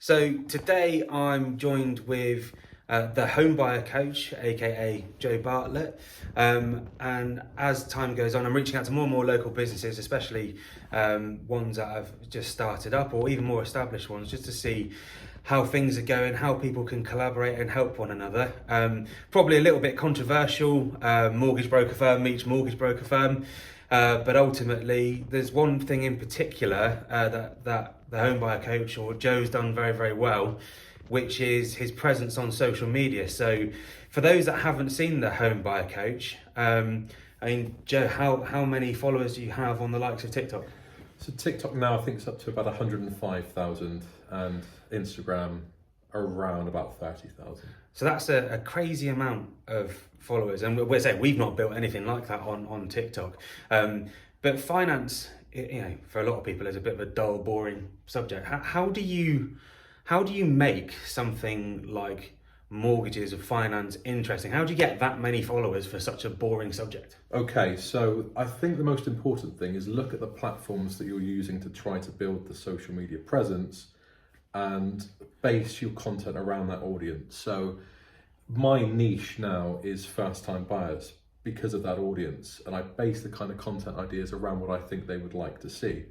So today I'm joined with the Homebuyer Coach, aka Joe Bartlett. And as time goes on, I'm reaching out to more and more local businesses, especially ones that have just started up or even more established ones, just to see how things are going, how people can collaborate and help one another. Probably a little bit controversial, mortgage broker firm meets mortgage broker firm. But ultimately, there's one thing in particular that the Homebuyer Coach or Joe's done very, very well, which is his presence on social media. So for those that haven't seen the Homebuyer Coach, I mean, Joe, how many followers do you have on the likes of TikTok? So TikTok now I think it's up to about 105,000 and Instagram around about 30,000. So that's a crazy amount of followers, and we're saying we've not built anything like that on TikTok. But finance, for a lot of people, is a bit of a dull, boring subject. How do you make something like mortgages or finance interesting? How do you get that many followers for such a boring subject? Okay, so I think the most important thing is look at the platforms that you're using to try to build the social media presence and base your content around that audience. So my niche now is first-time buyers because of that audience, and I base the kind of content ideas around what I think they would like to see.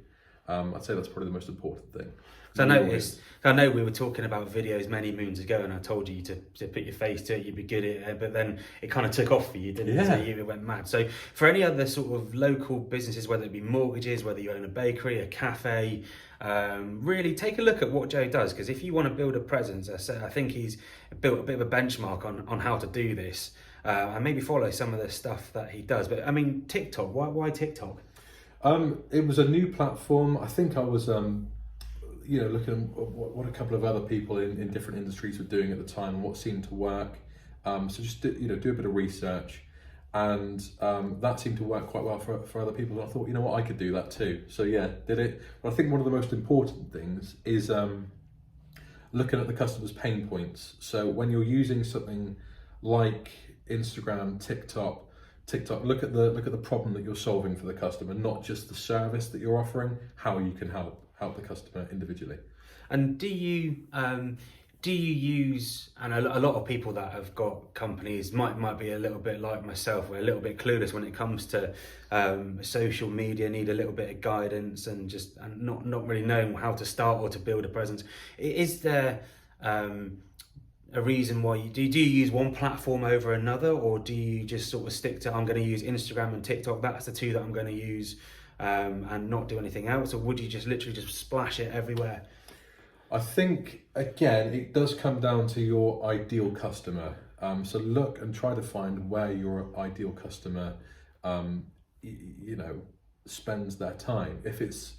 I'd say that's probably the most important thing. So I know we were talking about videos many moons ago, and I told you to put your face to it, you'd be good at it, but then it kind of took off for you, didn't it? So you went mad. So for any other sort of local businesses, whether it be mortgages, whether you own a bakery, a cafe, really take a look at what Joe does, because if you want to build a presence, I think he's built a bit of a benchmark on how to do this, and maybe follow some of the stuff that he does. But I mean, TikTok, why TikTok? It was a new platform. I think I was looking at what a couple of other people in different industries were doing at the time and what seemed to work. So just do a bit of research, and that seemed to work quite well for other people. And I thought, you know what, I could do that too. So yeah, did it. But I think one of the most important things is looking at the customer's pain points. So when you're using something like Instagram, TikTok, look at the problem that you're solving for the customer, not just the service that you're offering, how you can help the customer individually. And do you use, and a lot of people that have got companies might be a little bit like myself, we're a little bit clueless when it comes to social media, need a little bit of guidance and not really knowing how to start or to build a presence. Is there a reason why do you use one platform over another, or do you just sort of stick to, I'm going to use Instagram and TikTok, that's the two that I'm going to use, and not do anything else? Or would you just literally just splash it everywhere? I think, again, it does come down to your ideal customer. So look and try to find where your ideal customer spends their time. If it's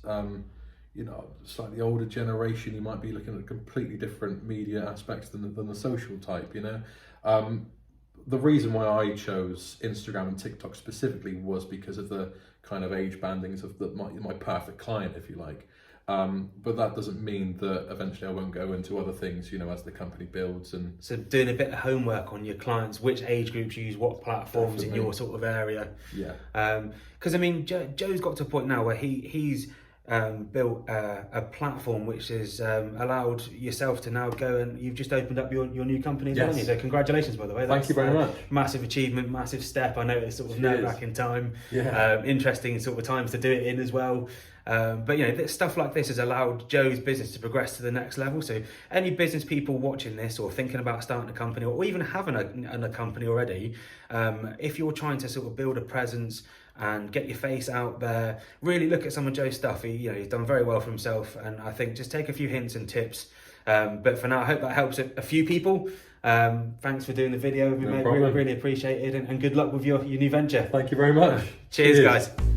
slightly older generation, you might be looking at completely different media aspects than the social type, The reason why I chose Instagram and TikTok specifically was because of the kind of age bandings of my perfect client, if you like. But that doesn't mean that eventually I won't go into other things, as the company builds. And so doing a bit of homework on your clients, which age groups use what platforms Definitely. in your sort of area. Yeah. Because I mean, Joe's got to a point now where he's built a platform which has allowed yourself to now go, and you've just opened up your new company, haven't you? So congratulations, by the way. Thank you very much. Massive achievement, massive step. I know it's sort of nerve-wracking time. Yeah. Interesting sort of times to do it in as well. But stuff like this has allowed Joe's business to progress to the next level. So any business people watching this or thinking about starting a company or even having a company already, if you're trying to sort of build a presence and get your face out there, really look at some of Joe's stuff. He's done very well for himself, and I think just take a few hints and tips. But for now, I hope that helps a few people. Thanks for doing the video with me, mate. Really appreciate it, and good luck with your new venture. Thank you very much. Cheers, guys.